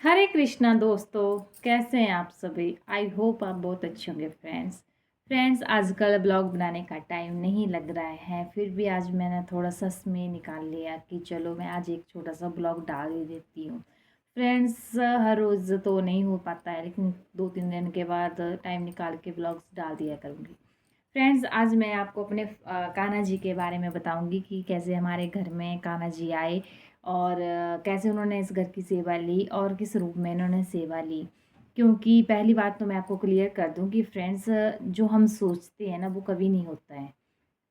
हरे कृष्णा दोस्तों, कैसे हैं आप सभी। आई होप आप बहुत अच्छे होंगे फ्रेंड्स आजकल ब्लॉग बनाने का टाइम नहीं लग रहा है, फिर भी आज मैंने थोड़ा सा समय निकाल लिया कि चलो मैं आज एक छोटा सा ब्लॉग डाल ही देती हूँ। फ्रेंड्स हर रोज़ तो नहीं हो पाता है, लेकिन 2-3 दिन के बाद टाइम निकाल के ब्लॉग्स डाल दिया करूँगी। फ्रेंड्स आज मैं आपको अपने कान्हा जी के बारे में बताऊंगी कि कैसे हमारे घर में कान्हा जी आए और कैसे उन्होंने इस घर की सेवा ली और किस रूप में इन्होंने सेवा ली। क्योंकि पहली बात तो मैं आपको क्लियर कर दूं कि फ्रेंड्स जो हम सोचते हैं ना वो कभी नहीं होता है।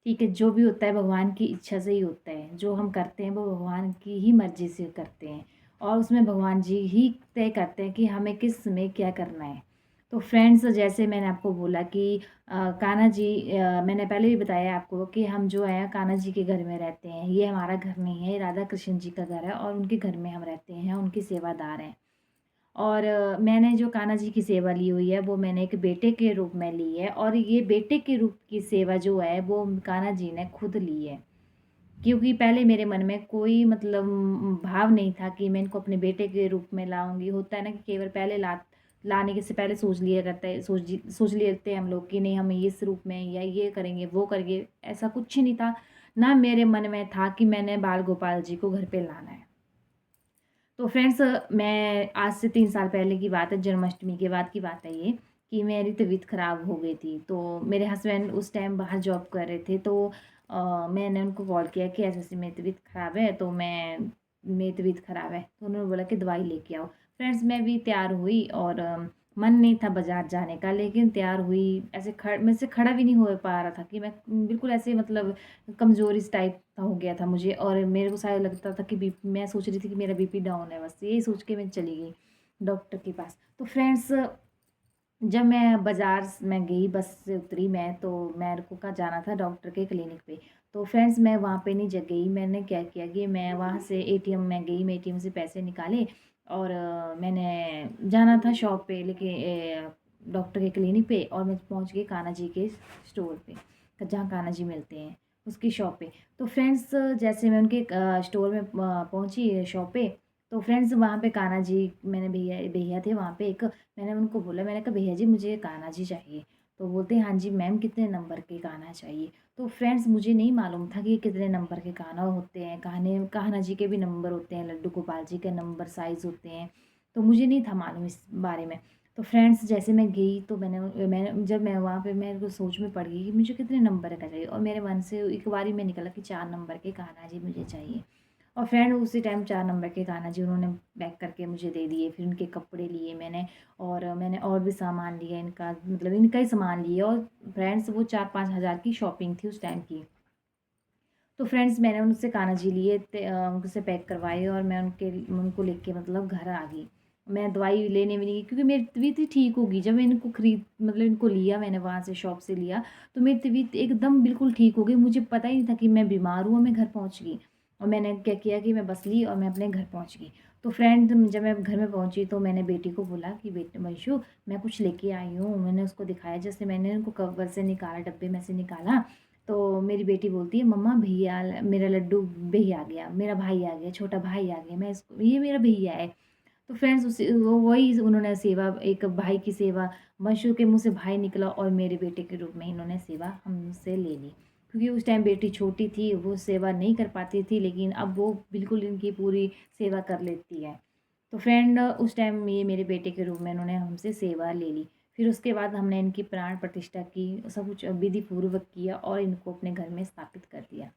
ठीक है, जो भी होता है भगवान की इच्छा से ही होता है। जो हम करते हैं वो भगवान की ही मर्जी से करते हैं और उसमें भगवान जी ही तय करते हैं कि हमें किस समय क्या करना है। तो फ्रेंड्स जैसे मैंने आपको बोला कि कान्हा जी, मैंने पहले भी बताया आपको कि हम जो है कान्हा जी के घर में रहते हैं। ये हमारा घर नहीं है, ये राधा कृष्ण जी का घर है और उनके घर में हम रहते हैं, उनके सेवादार हैं। और मैंने जो कान्हा जी की सेवा ली हुई है वो मैंने एक बेटे के रूप में ली है और ये बेटे के रूप की सेवा जो है वो कान्हा जी ने खुद ली है। क्योंकि पहले मेरे मन में कोई मतलब भाव नहीं था कि मैं इनको अपने बेटे के रूप में लाऊँगी। होता है ना कि केवल पहले लाने के से पहले सोच लिया करता है, सोच लेते हैं हम लोग कि नहीं हम इस रूप में या ये करेंगे, वो करेंगे। ऐसा कुछ नहीं था। ना मेरे मन में था कि मैंने बाल गोपाल जी को घर पे लाना है। तो फ्रेंड्स मैं आज से 3 साल पहले की बात है, जन्माष्टमी के बाद की बात है ये, कि मेरी तबीयत ख़राब हो गई थी। तो मेरे हस्बैंड उस टाइम बाहर जॉब कर रहे थे, तो मैंने उनको कॉल किया कि ऐसे-ऐसे मेरी तबीयत ख़राब है, तो मेरी तबीयत ख़राब है। तो उन्होंने बोला कि दवाई लेके आओ। फ्रेंड्स मैं भी तैयार हुई और मन नहीं था बाज़ार जाने का, लेकिन तैयार हुई। ऐसे मेरे से खड़ा भी नहीं हो पा रहा था कि मैं बिल्कुल ऐसे मतलब कमज़ोरी इस टाइप का हो गया था मुझे और मेरे को शायद लगता था कि बीपी, मैं सोच रही थी कि मेरा बीपी डाउन है, बस यही सोच के मैं चली गई डॉक्टर के पास। तो फ्रेंड्स जब मैं बाज़ार में गई, बस से उतरी मैं, तो मेरे को का जाना था डॉक्टर के क्लिनिक पे। तो फ्रेंड्स मैं वहाँ पे नहीं गई। मैंने क्या किया कि मैं वहाँ से एटीएम में गई, मैं एटीएम से पैसे निकाले और मैंने जाना था शॉप पे लेके डॉक्टर के क्लिनिक पे, और मैं पहुँच गई कान्हा जी के स्टोर पे, जहाँ कान्हा जी मिलते हैं, उसकी शॉप पे। तो फ्रेंड्स जैसे मैं उनके स्टोर में पहुँची शॉप पे, तो फ्रेंड्स वहाँ पे कान्हा जी, मैंने भैया भैया थे वहाँ पे एक, मैंने उनको बोला, मैंने कहा भैया जी मुझे कान्हा जी चाहिए। तो बोलते हैं हाँ जी मैम, कितने नंबर के कान्हा चाहिए। तो फ्रेंड्स मुझे नहीं मालूम था कि ये कितने नंबर के कान्हा होते हैं। कान्हा जी के भी नंबर होते हैं, लड्डू गोपाल जी के नंबर साइज़ होते हैं। तो मुझे नहीं था मालूम इस बारे में। तो फ्रेंड्स जैसे मैं गई तो मैंने जब मैं वहाँ पे मेरे को सोच में पड़ गई कि मुझे कितने नंबर का चाहिए, और मेरे मन से एक बारी में निकला कि 4 नंबर के कान्हा जी मुझे चाहिए। और फ्रेंड उसी टाइम 4 नंबर के कान्हा जी उन्होंने पैक करके मुझे दे दिए। फिर उनके कपड़े लिए मैंने, और मैंने और भी सामान लिया इनका, मतलब इनका ही सामान लिया। और फ्रेंड्स वो 4-5 हज़ार की शॉपिंग थी उस टाइम की। तो फ्रेंड्स मैंने उनसे कान्हा जी लिए उनसे पैक करवाए और मैं उनको लेके मतलब घर आ गई। मैं दवाई लेने भी नहीं गई क्योंकि मेरी तबीयत ही ठीक होगी। जब मैं इनको मतलब इनको लिया मैंने, वहाँ से शॉप से लिया, तो मेरी तबीयत एकदम बिल्कुल ठीक हो गई। मुझे पता ही नहीं था कि मैं बीमार हूँ और मैं घर पहुँच गई। और मैंने क्या किया कि मैं बस ली और मैं अपने घर पहुँच गई। तो फ्रेंड जब मैं घर में पहुँची तो मैंने बेटी को बोला कि बेटे वंशु, मैं कुछ लेके आई हूँ। मैंने उसको दिखाया, जैसे मैंने उनको कवर से निकाला, डब्बे में से निकाला, तो मेरी बेटी बोलती है मम्मा भैया, मेरा लड्डू भैया आ गया, मेरा भाई आ गया, छोटा भाई आ गया, मैं इसको, ये मेरा भैया है। तो फ्रेंड्स उसी वो वही उन्होंने सेवा, एक भाई की सेवा, वंशु के मुँह से भाई निकला और मेरे बेटे के रूप में इन्होंने सेवा हमसे ले ली। क्योंकि उस टाइम बेटी छोटी थी, वो सेवा नहीं कर पाती थी, लेकिन अब वो बिल्कुल इनकी पूरी सेवा कर लेती है। तो फ्रेंड उस टाइम ये मेरे बेटे के रूप में इन्होंने हमसे सेवा ले ली। फिर उसके बाद हमने इनकी प्राण प्रतिष्ठा की, सब कुछ विधि पूर्वक किया और इनको अपने घर में स्थापित कर दिया।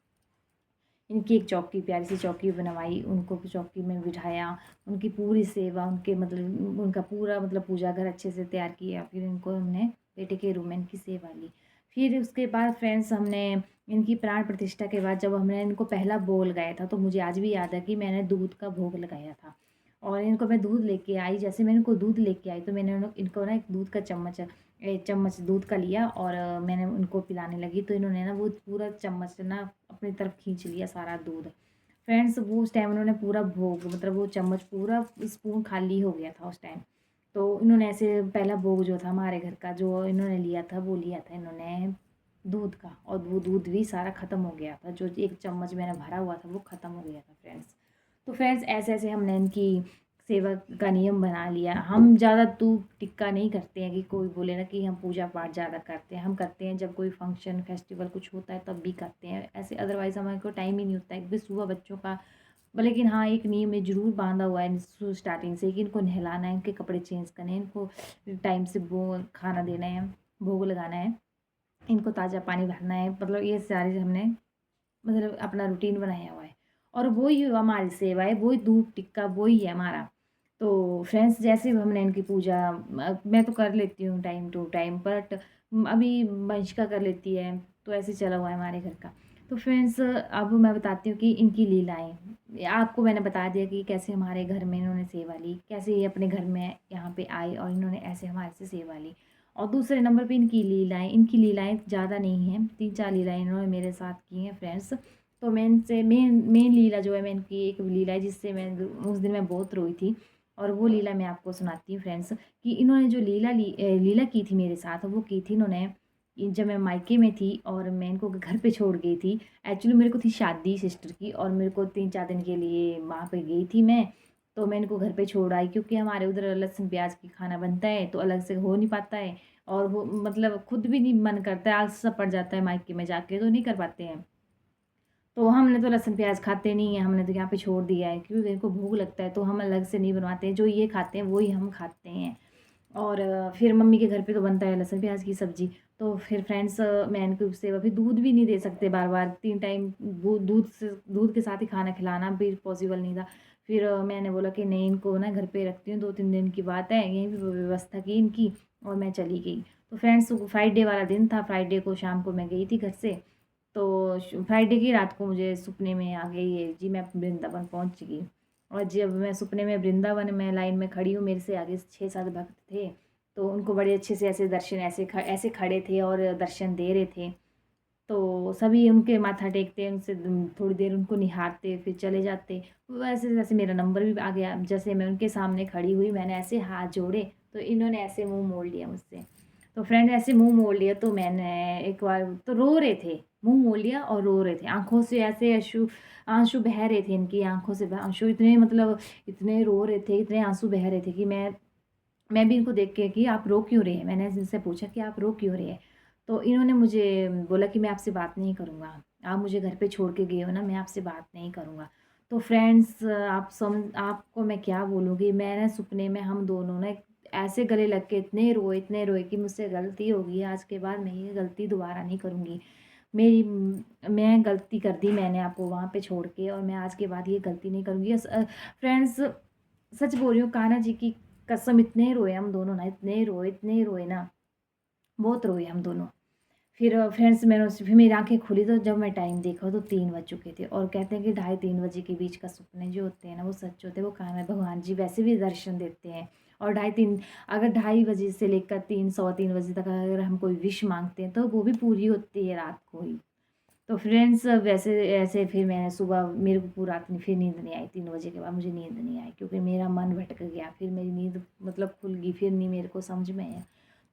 इनकी एक चौकी, प्यारी सी चौकी बनवाई, उनको चौकी में बिठाया, उनकी पूरी सेवा, उनके मतलब उनका पूरा मतलब पूजा घर अच्छे से तैयार किया। फिर इनको हमने बेटे के रूम में इनकी सेवा ली। फिर उसके बाद फ्रेंड्स हमने इनकी प्राण प्रतिष्ठा के बाद जब हमने इनको पहला भोग लगाया था, तो मुझे आज भी याद है कि मैंने दूध का भोग लगाया था। और इनको मैं दूध लेके आई, जैसे मैंने इनको दूध लेके आई तो मैंने इनको ना एक दूध का चम्मच दूध का लिया और मैंने उनको पिलाने लगी, तो इन्होंने ना वो पूरा चम्मच ना अपनी तरफ खींच लिया सारा दूध। फ्रेंड्स वो उस टाइम उन्होंने पूरा भोग, मतलब वो चम्मच पूरा स्पून खाली हो गया था उस टाइम। तो इन्होंने ऐसे पहला भोग जो था हमारे घर का, जो इन्होंने लिया था, वो लिया था इन्होंने दूध का, और वो दूध भी सारा ख़त्म हो गया था। जो एक चम्मच मैंने भरा हुआ था वो ख़त्म हो गया था फ्रेंड्स। तो फ्रेंड्स ऐसे ऐसे हमने इनकी सेवा का नियम बना लिया। हम ज़्यादा धूप टिक्का नहीं करते हैं कि कोई बोले ना कि हम पूजा पाठ ज़्यादा करते हैं। हम करते हैं जब कोई फंक्शन फेस्टिवल कुछ होता है तब भी करते हैं, ऐसे अदरवाइज़ हमारे को टाइम ही नहीं होता है क्योंकि सुबह बच्चों का। लेकिन हाँ, एक नियम में ज़रूर बांधा हुआ है स्टार्टिंग से कि इनको नहलाना है, इनके कपड़े चेंज करने हैं, इनको टाइम से वो खाना देना है, भोग लगाना है, इनको ताज़ा पानी भरना है, मतलब ये सारे हमने मतलब अपना रूटीन बनाया हुआ है। और वही हमारी सेवा है, वही धूप टिक्का वही है हमारा। तो फ्रेंड्स, जैसे भी हमने इनकी पूजा मैं तो कर लेती हूँ टाइम टू टाइम, बट अभी वंशिका कर लेती है, तो ऐसे चला हुआ है हमारे घर का। तो फ्रेंड्स, अब मैं बताती हूँ कि इनकी लीलाएँ। आपको मैंने बता दिया कि कैसे हमारे घर में इन्होंने सेवा ली, कैसे ये अपने घर में यहाँ पे आए और इन्होंने ऐसे हमारे से सेवा ली। और दूसरे नंबर पे इनकी लीलाएँ ज़्यादा नहीं हैं, 3-4 लीलाएँ इन्होंने मेरे साथ की हैं फ्रेंड्स। तो मैं इनसे मेन मेन लीला जो है, मैं इनकी एक लीला है जिससे मैं उस दिन मैं बहुत रोई थी, और वो लीला मैं आपको सुनाती हूँ फ्रेंड्स। कि इन्होंने जो लीला की थी मेरे साथ, वो की थी इन्होंने जब मैं मायके में थी और मैं इनको घर पे छोड़ गई थी। एक्चुअली मेरे को थी शादी सिस्टर की, और मेरे को 3-4 दिन के लिए वहाँ पे गई थी मैं। तो मैं इनको घर पे छोड़ आई क्योंकि हमारे उधर लहसुन प्याज की खाना बनता है तो अलग से हो नहीं पाता है, और वो मतलब खुद भी नहीं मन करता है, आलस सा पड़ जाता है मायके में जाके, तो नहीं कर पाते हैं। तो हमने तो लहसुन प्याज खाते नहीं हैं, हमने तो यहाँ पे छोड़ दिया है क्योंकि इनको भूख लगता है, तो हम अलग से नहीं बनवाते हैं, जो ये खाते हैं वही हम खाते हैं। और फिर मम्मी के घर पे तो बनता है लहसुन प्याज की सब्ज़ी। तो फिर फ्रेंड्स, मैं इनको सेवा भी दूध भी नहीं दे सकते बार-बार 3 टाइम, वो दूध के साथ ही खाना खिलाना भी पॉसिबल नहीं था। फिर मैंने बोला कि नहीं, इनको ना घर पे रखती हूँ, 2-3 दिन की बात है, यहीं पे व्यवस्था की इनकी, और मैं चली गई। तो फ्रेंड्स, फ्राइडे वाला दिन था, फ्राइडे को शाम को मैं गई थी घर से। तो फ्राइडे की रात को मुझे सपने में आ गई है जी, मैं वृंदावन पहुंच गई। और जब मैं सपने में वृंदावन में लाइन में खड़ी हूँ, मेरे से आगे 6-7 भक्त थे, तो उनको बड़े अच्छे से ऐसे दर्शन, ऐसे खड़े थे और दर्शन दे रहे थे। तो सभी उनके माथा टेकते, उनसे थोड़ी देर उनको निहारते, फिर चले जाते। वैसे जैसे मेरा नंबर भी आ गया, जैसे मैं उनके सामने खड़ी हुई, मैंने ऐसे हाथ जोड़े, तो इन्होंने ऐसे मुंह मोड़ लिया मुझसे। तो फ्रेंड, ऐसे मुंह मोड़ लिया तो मैंने एक बार तो रो रहे थे, मुंह मोड़ लिया और रो रहे थे, आंखों से ऐसे आंसू आंसू बह रहे थे, इनकी आंखों से आंसू इतने, मतलब इतने रो रहे थे, इतने आंसू बह रहे थे कि मैं भी इनको देख के कि आप रो क्यों रहे हैं? मैंने इनसे पूछा कि आप रो क्यों रहे हैं? तो इन्होंने मुझे बोला कि मैं आपसे बात नहीं करूँगा। आप मुझे घर पे छोड़ के गए हो ना, मैं आपसे बात नहीं करूँगा। तो फ्रेंड्स, आपको मैं क्या बोलूँगी, मैंने सपने में हम दोनों ने ऐसे गले लग के इतने रोए कि मुझसे गलती हो गई, आज के बाद मैं ये गलती दोबारा नहीं करूँगी। मैं गलती कर दी मैंने आपको वहाँ पे छोड़ के, और मैं आज के बाद ये गलती नहीं करूँगी। फ्रेंड्स, सच बोल रही हूँ, कान्हा जी की कसम, इतने रोए हम दोनों ना, इतने रोए ना, बहुत रोए हम दोनों। फिर फ्रेंड्स, फिर मेरी आँखें खुली तो जब मैं टाइम देखा तो 3 बज चुके थे, और कहते हैं कि ढाई 3 बजे के बीच का सपने जो होते हैं ना, वो सच होते हैं। वो कान्हा भगवान जी वैसे भी दर्शन देते हैं। और ढाई 3, अगर ढाई बजे से लेकर 3 सवा 3 बजे तक अगर हम कोई विश माँगते हैं तो वो भी पूरी होती है रात को ही। तो फ्रेंड्स, वैसे ऐसे फिर मैंने सुबह, मेरे को पूरा रात फिर नींद नहीं आई, 3 बजे के बाद मुझे नींद नहीं आई क्योंकि मेरा मन भटक गया। फिर मेरी नींद मतलब खुल गई, फिर नहीं मेरे को समझ में आया।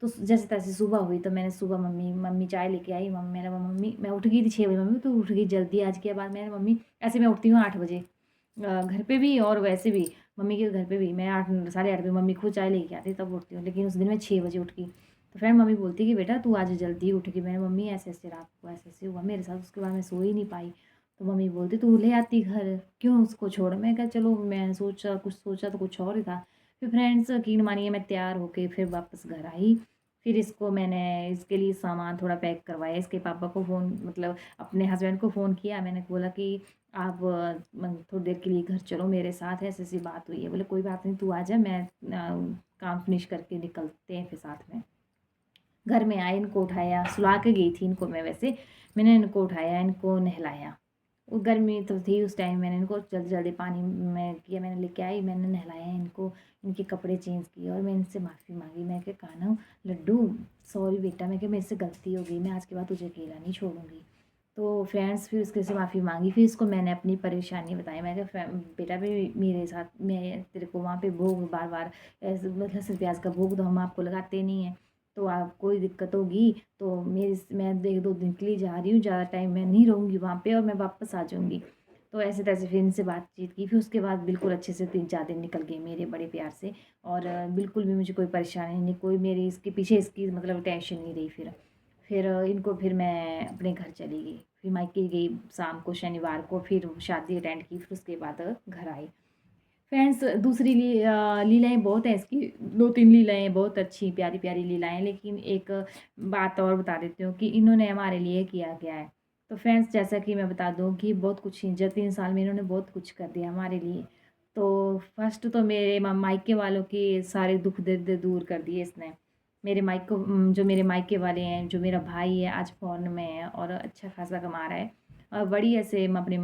तो जैसे तैसे सुबह हुई, तो मैंने सुबह मम्मी चाय लेके आई। मैंने बोला, मम्मी, मैं उठ गई थी 6 बजे, मम्मी तो उठ गई जल्दी आज के बाद। मैंने मम्मी, ऐसे मैं उठती हूँ 8 बजे, घर पे भी और वैसे भी मम्मी के घर पे भी मैं 8 साढ़े 8 बजे, मम्मी खुद चाय लेके आती तब उठती हूँ, लेकिन उस दिन मैं 6 बजे उठ गई। तो फिर मम्मी बोलती कि बेटा तू आज जल्दी उठ गई। मैंने, मम्मी ऐसे-ऐसे रात को ऐसे-ऐसे हुआ मेरे साथ, उसके बाद मैं सो ही नहीं पाई। तो मम्मी बोलती, तू ले आती घर, क्यों उसको छोड़? मैं कहा चलो, मैंने सोचा तो कुछ और ही था। फिर फ्रेंड्स, यकीन मानिए, मैं तैयार होके फिर वापस घर आई। फिर इसके लिए सामान थोड़ा पैक करवाया, इसके पापा को फ़ोन, मतलब अपने हस्बैंड को फ़ोन किया। मैंने बोला कि आप थोड़ी देर के लिए घर चलो मेरे साथ, ऐसी-ऐसी बात हुई है। बोले कोई बात नहीं, तू आ जा, मैं काम फिनिश करके निकलते हैं फिर साथ में। घर में आए, इनको उठाया, सुला के गई थी इनको मैं वैसे। मैंने इनको उठाया, इनको नहलाया। वो गर्मी तो थी उस टाइम, मैंने इनको जल्दी-जल्दी पानी में किया, मैंने लेके आई, मैंने नहलाया इनको, इनके कपड़े चेंज किए और मैं इनसे माफ़ी माँगी। मैं क्या, कान्हा, लड्डू, सॉरी बेटा, मैं क्या, मेरे से गलती हो गई, मैं आज के बाद तुझे अकेला नहीं छोड़ूँगी। तो फ्रेंड्स, फिर उसके से माफ़ी माँगी, फिर इसको मैंने अपनी परेशानी बताई। मैं कहा, बेटा भी मेरे साथ, मैं तेरे को वहाँ पे भोग बार-बार ऐसे मतलब लहसुन प्याज का भोग तो हम आपको लगाते नहीं हैं। तो आप कोई दिक्कत होगी तो मैं 1-2 दिन के लिए जा रही हूँ, ज़्यादा टाइम मैं नहीं रहूँगी वहाँ पे और मैं वापस आ जाऊँगी। तो ऐसे तैसे फिर इनसे बातचीत की, फिर उसके बाद बिल्कुल अच्छे से 3-4 दिन निकल गए मेरे बड़े प्यार से। और बिल्कुल भी मुझे कोई परेशानी नहीं, कोई मेरी इसके पीछे इसकी मतलब टेंशन नहीं रही फिर। इनको फिर मैं अपने घर चली गई, फिर मायके गई शाम को शनिवार को, फिर शादी अटेंड की, फिर उसके बाद घर आई। फ्रेंड्स दूसरी लीलाएँ बहुत हैं इसकी, 2-3 लीलाएँ बहुत अच्छी प्यारी-प्यारी लीलाएँ हैं, लेकिन एक बात और बता देती हूँ कि इन्होंने हमारे लिए किया क्या है। तो फ्रेंड्स जैसा कि मैं बता दूँ कि बहुत कुछ ज 3 साल में इन्होंने बहुत कुछ कर दिया हमारे लिए। तो फर्स्ट तो मेरे मायके वालों के सारे दुःख दर्द दूर कर दिए इसने। जो मेरे मायके वाले हैं, जो मेरा भाई है आज फ़ॉरेन में है और अच्छा खासा कमा रहा है। बढ़िया से मेरे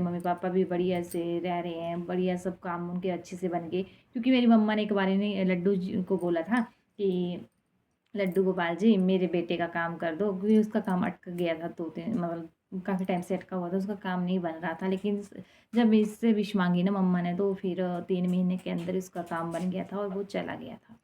मम्मी-पापा भी बढ़िया से रह रहे हैं, बढ़िया सब काम उनके अच्छे से बन गए। क्योंकि मेरी मम्मा ने एक बारी ने लड्डू जी को बोला था कि लड्डू गोपाल जी मेरे बेटे का काम कर दो, क्योंकि उसका काम अटक गया था 2-3 मतलब काफ़ी टाइम से अटका हुआ था, उसका काम नहीं बन रहा था। लेकिन जब इससे विश माँगी ना मम्मा ने, तो फिर 3 महीने के अंदर इसका काम बन गया था और वो चला गया था।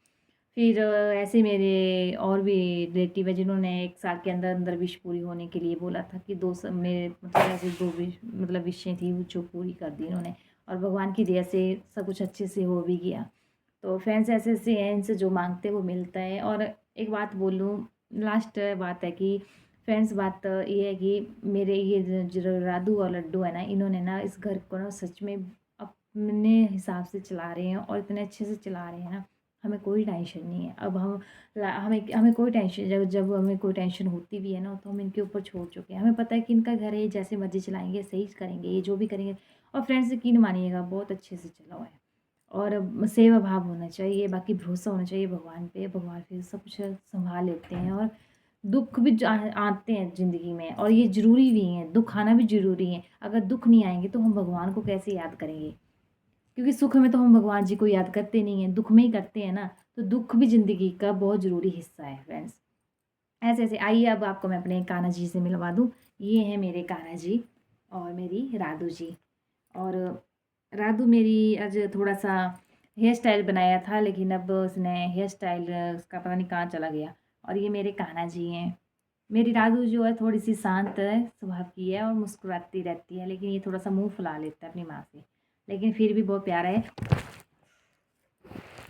फिर ऐसे मेरे और भी रिलेटिव है जिन्होंने 1 साल के अंदर-अंदर विश पूरी होने के लिए बोला था कि 2 मेरे मतलब ऐसे 2 विश मतलब विशें थी वो जो पूरी कर दी इन्होंने, और भगवान की दया से सब कुछ अच्छे से हो भी गया। तो फ्रेंड्स ऐसे-ऐसे हैं, इनसे जो माँगते हैं वो मिलता है। और एक बात बोलूँ, लास्ट बात है कि फ्रेंड्स बात ये है कि मेरे ये जो राधू और लड्डू है ना, इन्होंने ना इस घर को ना सच में अपने हिसाब से चला रहे हैं और इतने अच्छे से चला रहे हैं ना, हमें कोई टेंशन नहीं है। अब हम ला हमें हमें कोई टेंशन, जब जब हमें कोई टेंशन होती भी है ना, तो हम इनके ऊपर छोड़ चुके हैं। हमें पता है कि इनका घर है, ये जैसे मर्ज़ी चलाएँगे, सही करेंगे, ये जो भी करेंगे। और फ्रेंड्स यकीन मानिएगा बहुत अच्छे से चला हुआ है। और सेवा भाव होना चाहिए, बाकी भरोसा होना चाहिए भगवान पे, भगवान फिर सब कुछ सँभाल लेते हैं। और दुःख भी आते हैं ज़िंदगी में और ये ज़रूरी भी हैं, दुःख आना भी ज़रूरी है। अगर दुःख नहीं आएँगे तो हम भगवान को कैसे याद करेंगे? क्योंकि सुख में तो हम भगवान जी को याद करते नहीं हैं, दुःख में ही करते हैं ना, तो दुःख भी ज़िंदगी का बहुत ज़रूरी हिस्सा है फ्रेंड्स। ऐसे-ऐसे आइए अब आपको मैं अपने कान्हा जी से मिलवा दूँ। ये हैं मेरे कान्हा जी और मेरी राधू जी। और राधू मेरी आज थोड़ा-सा हेयर स्टाइल बनाया था, लेकिन अब उसने हेयर स्टाइल उसका पता नहीं कहाँ चला गया। और ये मेरे कान्हा जी हैं। मेरी राधू जो है थोड़ी-सी शांत है स्वभाव की है और मुस्कुराती रहती है, लेकिन ये थोड़ा-सा मुँह फुला लेता है अपनी माँ से। लेकिन फिर भी बहुत प्यारा है।